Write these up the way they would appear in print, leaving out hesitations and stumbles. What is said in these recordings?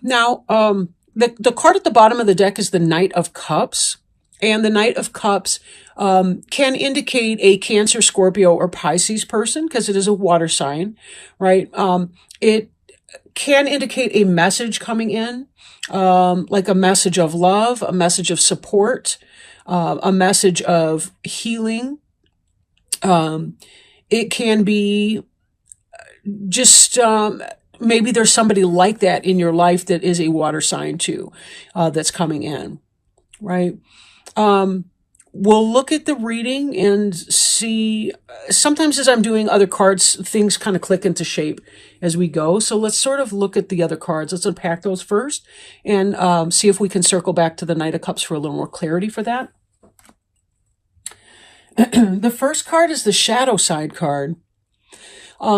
Now, the card at the bottom of the deck is the Knight of Cups. And the Knight of Cups can indicate a Cancer, Scorpio, or Pisces person because it is a water sign, right? It can indicate a message coming in, like a message of love, a message of support, a message of healing. Um, it can be just maybe there's somebody like that in your life that is a water sign too, that's coming in, right? Um, we'll look at the reading and see. Sometimes as I'm doing other cards, things kind of click into shape as we go. So let's sort of look at the other cards. Let's unpack those first and see if we can circle back to the Knight of Cups for a little more clarity for that. The first card is the Shadow Side card.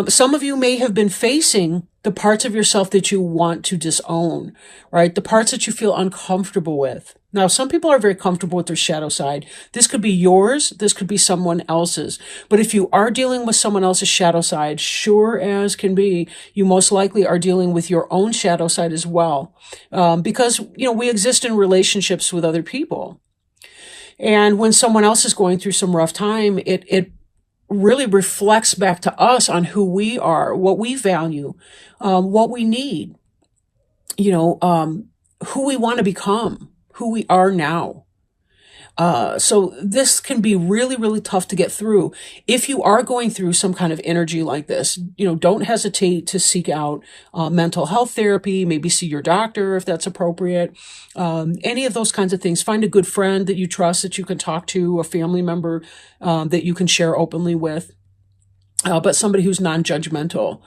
Some of you may have been facing the parts of yourself that you want to disown, right? The parts that you feel uncomfortable with. Now, some people are very comfortable with their shadow side. This could be yours. This could be someone else's. But if you are dealing with someone else's shadow side, sure as can be, you most likely are dealing with your own shadow side as well. Because, we exist in relationships with other people. And when someone else is going through some rough time, it really reflects back to us on who we are, what we value, what we need, who we want to become, who we are now. So this can be really, really tough to get through. If you are going through some kind of energy like this, don't hesitate to seek out mental health therapy, maybe see your doctor if that's appropriate. Any of those kinds of things. Find a good friend that you trust, that you can talk to, a family member that you can share openly with. But somebody who's non-judgmental.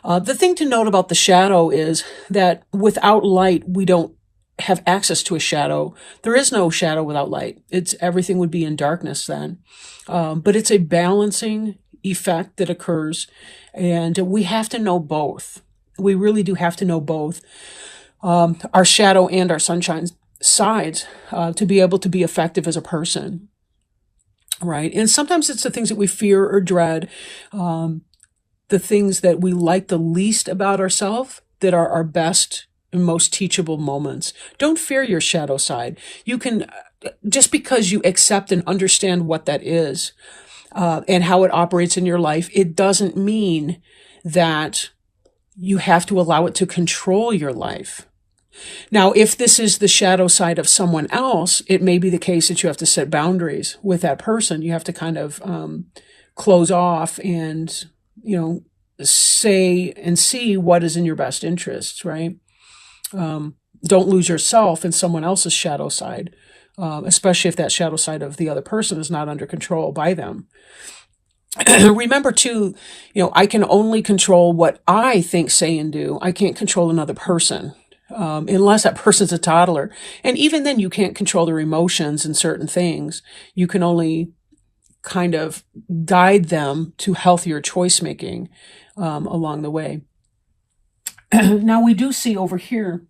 The thing to note about the shadow is that without light, we don't have access to a shadow. There is no shadow without light. Everything would be in darkness then. But it's a balancing effect that occurs, and we have to know both. We really do have to know both, our shadow and our sunshine sides, to be able to be effective as a person. Right. And sometimes it's the things that we fear or dread, the things that we like the least about ourselves, that are our best and most teachable moments. Don't fear your shadow side. You can, just because you accept and understand what that is, and how it operates in your life, it doesn't mean that you have to allow it to control your life. Now, if this is the shadow side of someone else, it may be the case that you have to set boundaries with that person. You have to kind of close off and, say and see what is in your best interests, right? Don't lose yourself in someone else's shadow side, especially if that shadow side of the other person is not under control by them. Remember too, I can only control what I think, say, and do. I can't control another person. Unless that person's a toddler. And even then, you can't control their emotions and certain things. You can only kind of guide them to healthier choice making along the way. Now, we do see over here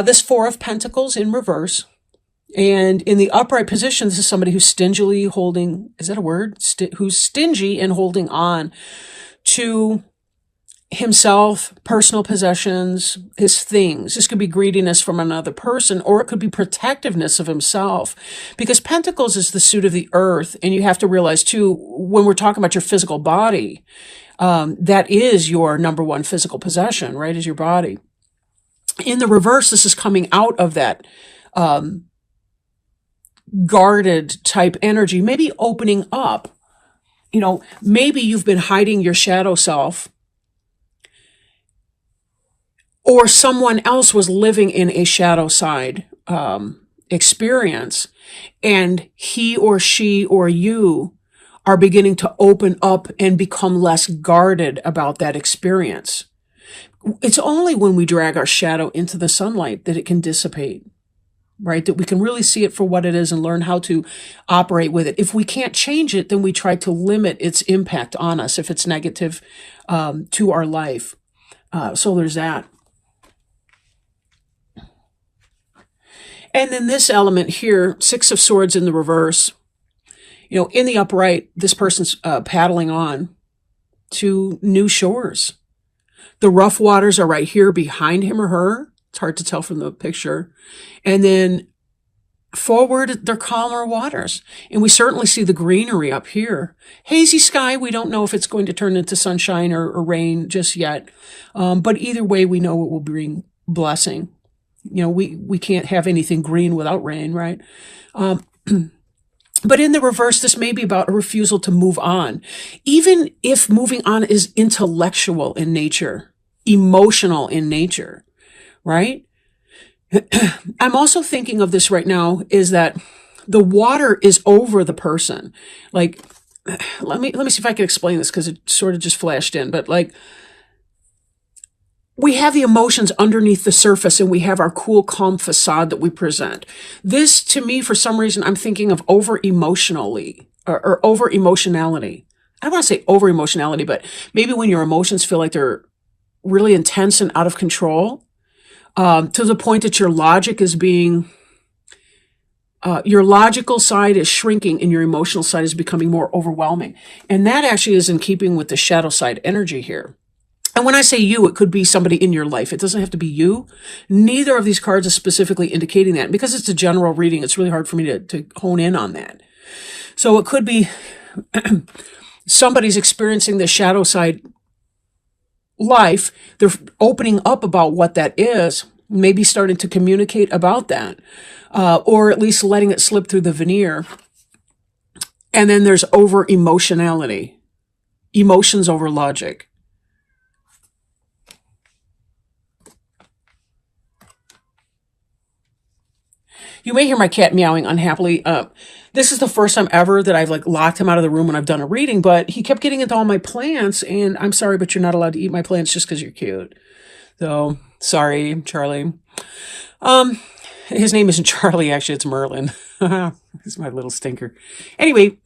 this Four of Pentacles in reverse. And in the upright position, this is somebody who's stingily holding, is that a word? Who's stingy and holding on to himself, personal possessions, his things. This could be greediness from another person, or it could be protectiveness of himself. Because Pentacles is the suit of the earth, and you have to realize too, when we're talking about your physical body, that is your number one physical possession, right, is your body. In the reverse, this is coming out of that guarded type energy, maybe opening up. Maybe you've been hiding your shadow self, or someone else was living in a shadow side experience, and he or she or you are beginning to open up and become less guarded about that experience. It's only when we drag our shadow into the sunlight that it can dissipate, right? That we can really see it for what it is and learn how to operate with it. If we can't change it, then we try to limit its impact on us if it's negative to our life. So there's that. And then this element here, Six of Swords in the reverse, in the upright, this person's paddling on to new shores. The rough waters are right here behind him or her. It's hard to tell from the picture. And then forward, they're calmer waters. And we certainly see the greenery up here. Hazy sky, we don't know if it's going to turn into sunshine or rain just yet. But either way, we know it will bring blessing. You know, we can't have anything green without rain, right? But in the reverse, this may be about a refusal to move on. Even if moving on is intellectual in nature, emotional in nature, right? I'm also thinking of this right now is that the water is over the person. Like, let me see if I can explain this because it sort of just flashed in. But like, we have the emotions underneath the surface and we have our cool, calm facade that we present. This, to me, for some reason, I'm thinking of over-emotionally or over-emotionality. I don't want to say over-emotionality, but maybe when your emotions feel like they're really intense and out of control, to the point that your logic is being, your logical side is shrinking and your emotional side is becoming more overwhelming. And that actually is in keeping with the shadow side energy here. And when I say you, it could be somebody in your life. It doesn't have to be you. Neither of these cards is specifically indicating that. Because it's a general reading, it's really hard for me to hone in on that. So it could be somebody's experiencing the shadow side life. They're opening up about what that is, maybe starting to communicate about that, or at least letting it slip through the veneer. And then there's over-emotionality, emotions over logic. You may hear my cat meowing unhappily. This is the first time ever that I've like locked him out of the room when I've done a reading, but he kept getting into all my plants, and I'm sorry, but you're not allowed to eat my plants just because you're cute. So, sorry, Charlie. His name isn't Charlie, actually, it's Merlin. He's my little stinker. Anyway,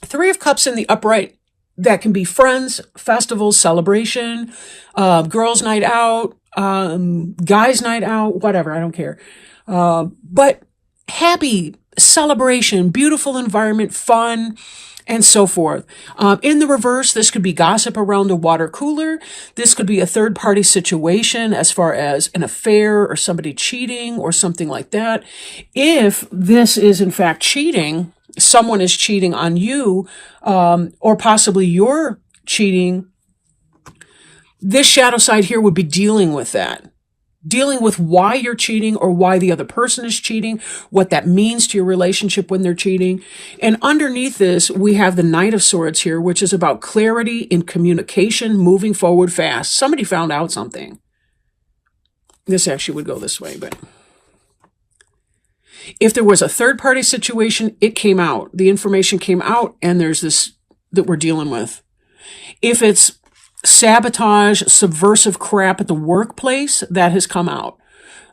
Three of Cups in the upright. That can be friends, festivals, celebration, girls' night out, guys' night out, whatever, I don't care. But happy, celebration, beautiful environment, fun, and so forth. In the reverse, this could be gossip around a water cooler. This could be a third-party situation as far as an affair or somebody cheating or something like that. If this is, in fact, cheating, someone is cheating on you, or possibly you're cheating, this shadow side here would be dealing with that. Dealing with why you're cheating or why the other person is cheating, what that means to your relationship when they're cheating. And underneath this, we have the Knight of Swords here, which is about clarity in communication, moving forward fast. Somebody found out something. This actually would go this way, but if there was a third-party situation, it came out. The information came out, and there's this that we're dealing with. If it's sabotage, subversive crap at the workplace, that has come out.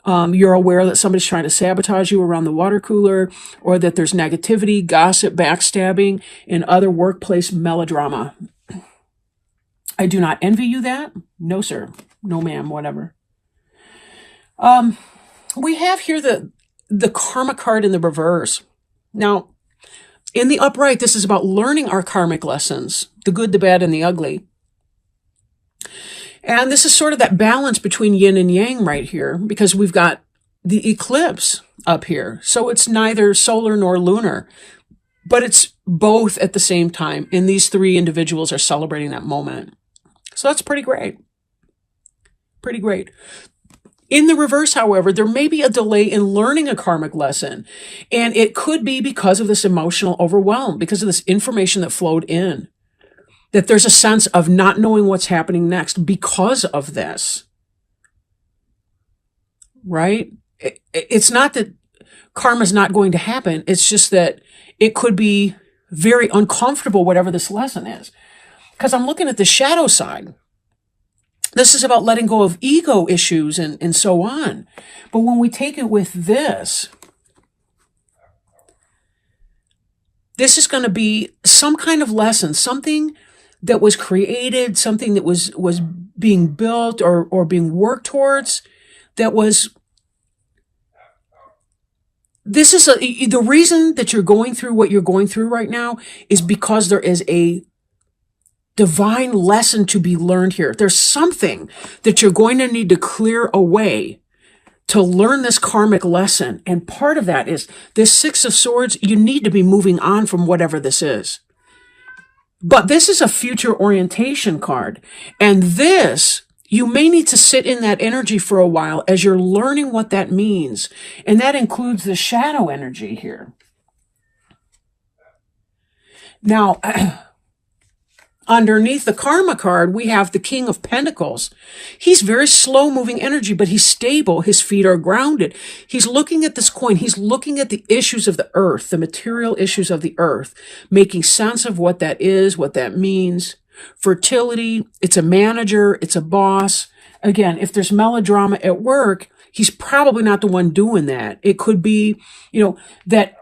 You're aware that somebody's trying to sabotage you around the water cooler, or that there's negativity, gossip, backstabbing, and other workplace melodrama. I do not envy you that. No, sir. No, ma'am. Whatever. We have here the karma card in the reverse. Now, in the upright, this is about learning our karmic lessons, the good, the bad, and the ugly. And this is sort of that balance between yin and yang right here, because we've got the eclipse up here. So it's neither solar nor lunar, but it's both at the same time. And these three individuals are celebrating that moment. So that's pretty great. Pretty great. In the reverse, however, there may be a delay in learning a karmic lesson. And it could be because of this emotional overwhelm, because of this information that flowed in. That there's a sense of not knowing what's happening next because of this. Right? It's not that karma's not going to happen. It's just that it could be very uncomfortable, whatever this lesson is. Because I'm looking at the shadow side. This is about letting go of ego issues and so on. But when we take it with this, this is going to be some kind of lesson, something that was created, something that was being built or being worked towards, that was, this is the reason that you're going through what you're going through right now is because there is a divine lesson to be learned here. There's something that you're going to need to clear away to learn this karmic lesson. And part of that is this Six of Swords. You need to be moving on from whatever this is. But this is a future orientation card. And this, you may need to sit in that energy for a while as you're learning what that means. And that includes the shadow energy here. Now, underneath the Karma card, we have the King of Pentacles. He's very slow-moving energy, but he's stable. His feet are grounded. He's looking at this coin. He's looking at the issues of the earth, the material issues of the earth, making sense of what that is, what that means. Fertility, it's a manager, it's a boss. Again, if there's melodrama at work, he's probably not the one doing that. It could be, that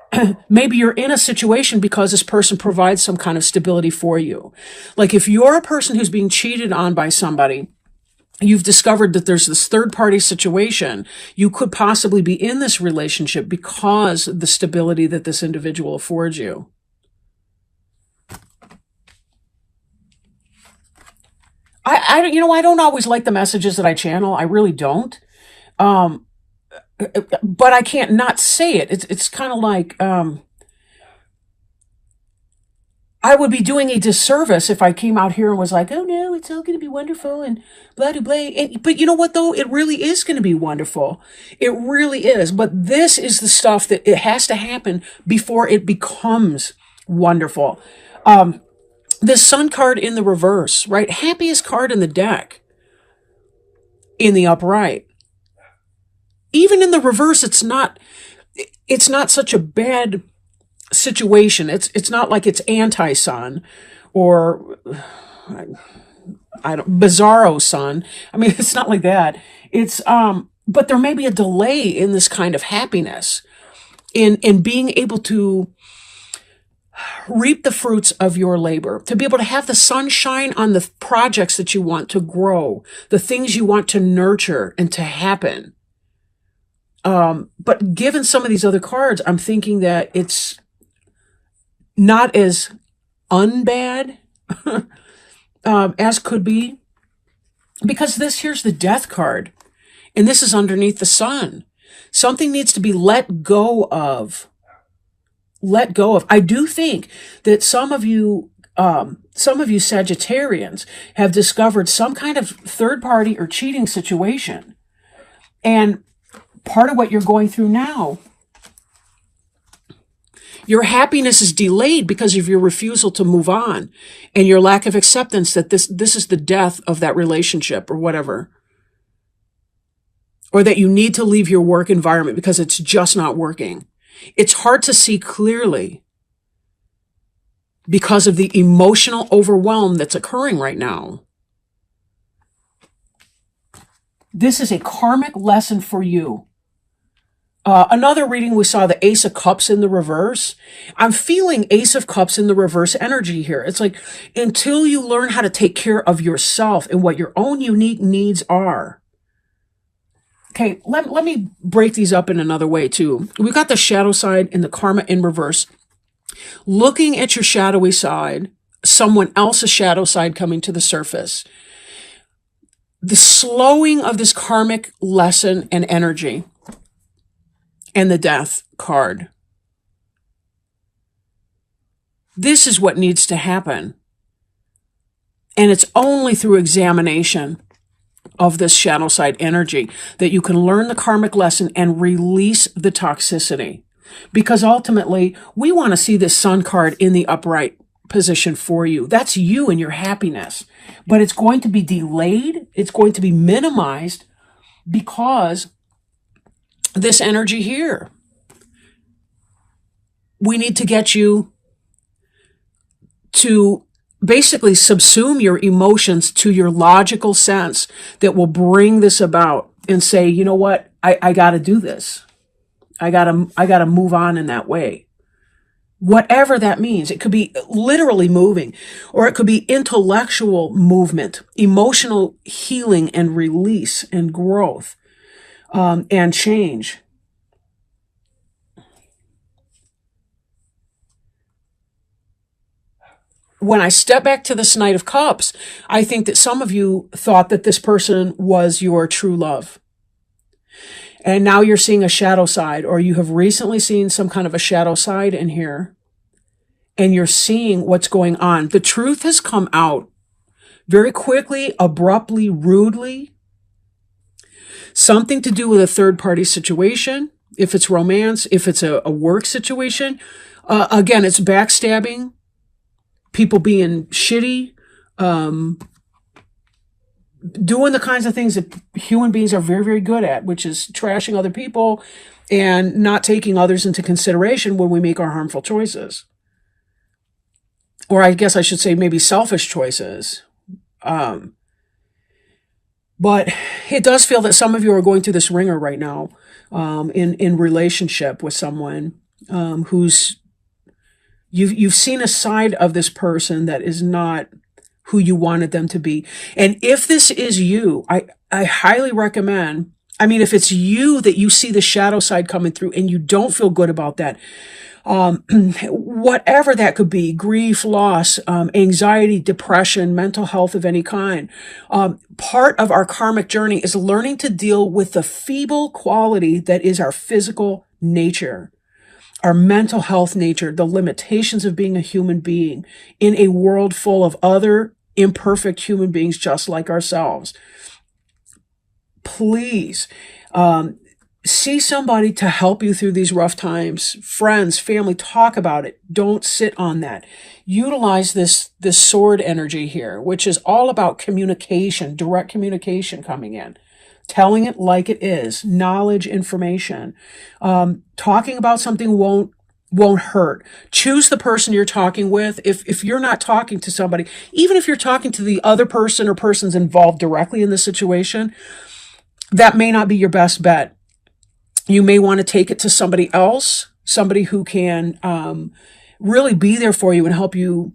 maybe you're in a situation because this person provides some kind of stability for you. Like if you're a person who's being cheated on by somebody, you've discovered that there's this third-party situation. You could possibly be in this relationship because of the stability that this individual affords you. I don't always like the messages that I channel. I really don't. But I can't not say it. It's kind of like, I would be doing a disservice if I came out here and was like, oh no, it's all going to be wonderful and blah, blah, blah. But you know what though? It really is going to be wonderful. It really is. But this is the stuff that it has to happen before it becomes wonderful. This Sun card in the reverse, right? Happiest card in the deck in the upright. Even in the reverse, it's not such a bad situation. It's not like it's anti-sun or bizarro sun. I mean, it's not like that. It's but there may be a delay in this kind of happiness, in being able to reap the fruits of your labor, to be able to have the sunshine on the projects that you want to grow, the things you want to nurture and to happen. But given some of these other cards, I'm thinking that it's not as unbad as could be, because here's the Death card, and this is underneath the Sun. Something needs to be let go of. Let go of. I do think that some of you Sagittarians have discovered some kind of third party or cheating situation. And part of what you're going through now, your happiness is delayed because of your refusal to move on and your lack of acceptance that this is the death of that relationship or whatever. Or that you need to leave your work environment because it's just not working. It's hard to see clearly because of the emotional overwhelm that's occurring right now. This is a karmic lesson for you. Another reading, we saw the Ace of Cups in the reverse. I'm feeling Ace of Cups in the reverse energy here. It's like, until you learn how to take care of yourself and what your own unique needs are. Okay, let me break these up in another way too. We've got the shadow side and the karma in reverse. Looking at your shadowy side, someone else's shadow side coming to the surface. The slowing of this karmic lesson and energy. And the Death card. This is what needs to happen. And it's only through examination of this shadow side energy that you can learn the karmic lesson and release the toxicity. Because ultimately, we want to see this Sun card in the upright position for you. That's you and your happiness. But it's going to be delayed. It's going to be minimized because this energy here. We need to get you to basically subsume your emotions to your logical sense that will bring this about and say, you know what, I got to do this. I got to move on in that way. Whatever that means. It could be literally moving, or it could be intellectual movement, emotional healing and release and growth. And change. when I step back to this Knight of Cups, I think that some of you thought that this person was your true love. And now you're seeing a shadow side, or you have recently seen some kind of a shadow side in here. And you're seeing what's going on. The truth has come out very quickly, abruptly, rudely. Something to do with a third-party situation. If it's romance, if it's a work situation. Again, it's backstabbing. People being shitty. Doing the kinds of things that human beings are very, very good at, which is trashing other people and not taking others into consideration when we make our harmful choices. Or I guess I should say maybe selfish choices. But it does feel that some of you are going through this ringer right now in relationship with someone who's you've seen a side of this person that is not who you wanted them to be. And if this is you, I highly recommend, I mean, if it's you that you see the shadow side coming through and you don't feel good about that, whatever that could be, grief, loss, anxiety, depression, mental health of any kind. Part of our karmic journey is learning to deal with the feeble quality that is our physical nature, our mental health nature, the limitations of being a human being in a world full of other imperfect human beings just like ourselves. Please, see somebody to help you through these rough times. Friends, family, talk about it. Don't sit on that. Utilize this sword energy here, which is all about communication, direct communication coming in. Telling it like it is, knowledge, information. Talking about something won't hurt. Choose the person you're talking with. If you're not talking to somebody, even if you're talking to the other person or persons involved directly in the situation, that may not be your best bet. You may want to take it to somebody else, somebody who can really be there for you and help you,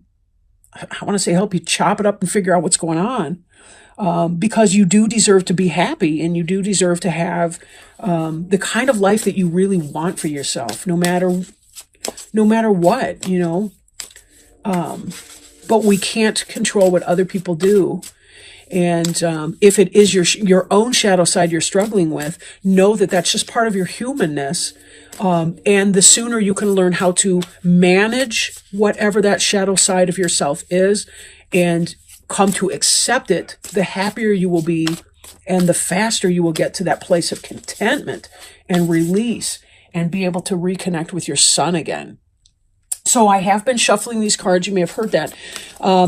I want to say help you chop it up and figure out what's going on. Because you do deserve to be happy and you do deserve to have the kind of life that you really want for yourself, no matter what, you know. But we can't control what other people do. And if it is your own shadow side you're struggling with, know that that's just part of your humanness. And the sooner you can learn how to manage whatever that shadow side of yourself is and come to accept it, the happier you will be and the faster you will get to that place of contentment and release and be able to reconnect with your sun again. So I have been shuffling these cards. You may have heard that.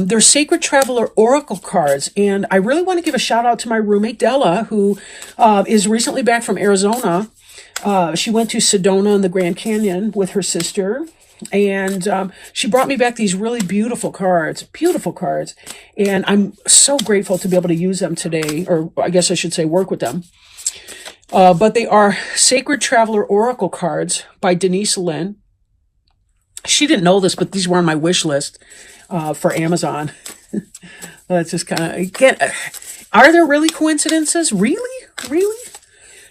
They're Sacred Traveler Oracle cards. And I really want to give a shout out to my roommate, Della, who is recently back from Arizona. She went to Sedona in the Grand Canyon with her sister. And she brought me back these really beautiful cards. And I'm so grateful to be able to use them today. Or I guess I should say work with them. But they are Sacred Traveler Oracle cards by Denise Lynn. She didn't know this, but these were on my wish list for Amazon. That's just kind of, are there really coincidences? Really?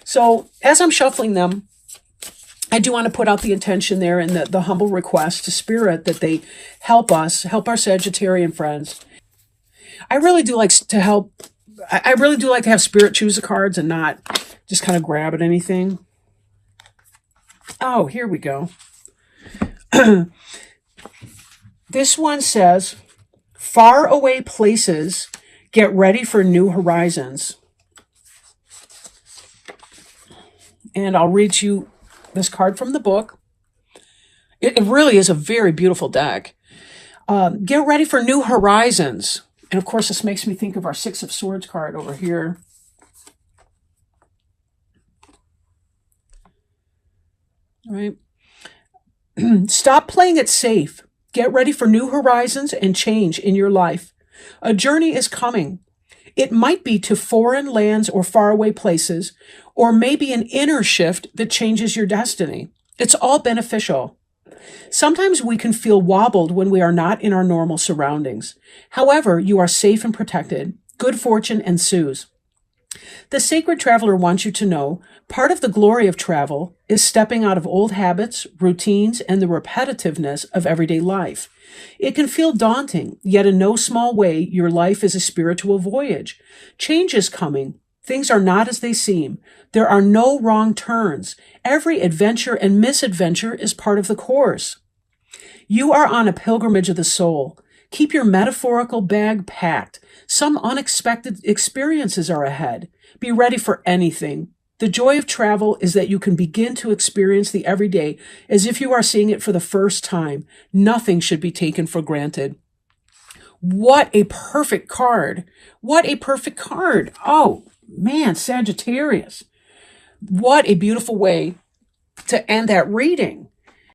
So as I'm shuffling them, I do want to put out the intention there and the humble request to Spirit that they help us, help our Sagittarian friends. I really do like to help. I really do like to have Spirit choose the cards and not just kind of grab at anything. Oh, here we go. This one says, far away places, get ready for new horizons. And I'll read you this card from the book. It really is a very beautiful deck. Get ready for new horizons. And of course, this makes me think of our Six of Swords card over here. All right. Stop playing it safe. Get ready for new horizons and change in your life. A journey is coming. It might be to foreign lands or faraway places, or maybe an inner shift that changes your destiny. It's all beneficial. Sometimes we can feel wobbled when we are not in our normal surroundings. However, you are safe and protected. Good fortune ensues. The sacred traveler wants you to know part of the glory of travel is stepping out of old habits, routines, and the repetitiveness of everyday life. It can feel daunting, yet in no small way, your life is a spiritual voyage. Change is coming. Things are not as they seem. There are no wrong turns. Every adventure and misadventure is part of the course. You are on a pilgrimage of the soul. Keep your metaphorical bag packed. Some unexpected experiences are ahead. Be ready for anything. The joy of travel is that you can begin to experience the everyday as if you are seeing it for the first time. Nothing should be taken for granted. What a perfect card. What a perfect card. Oh, man, Sagittarius. What a beautiful way to end that reading.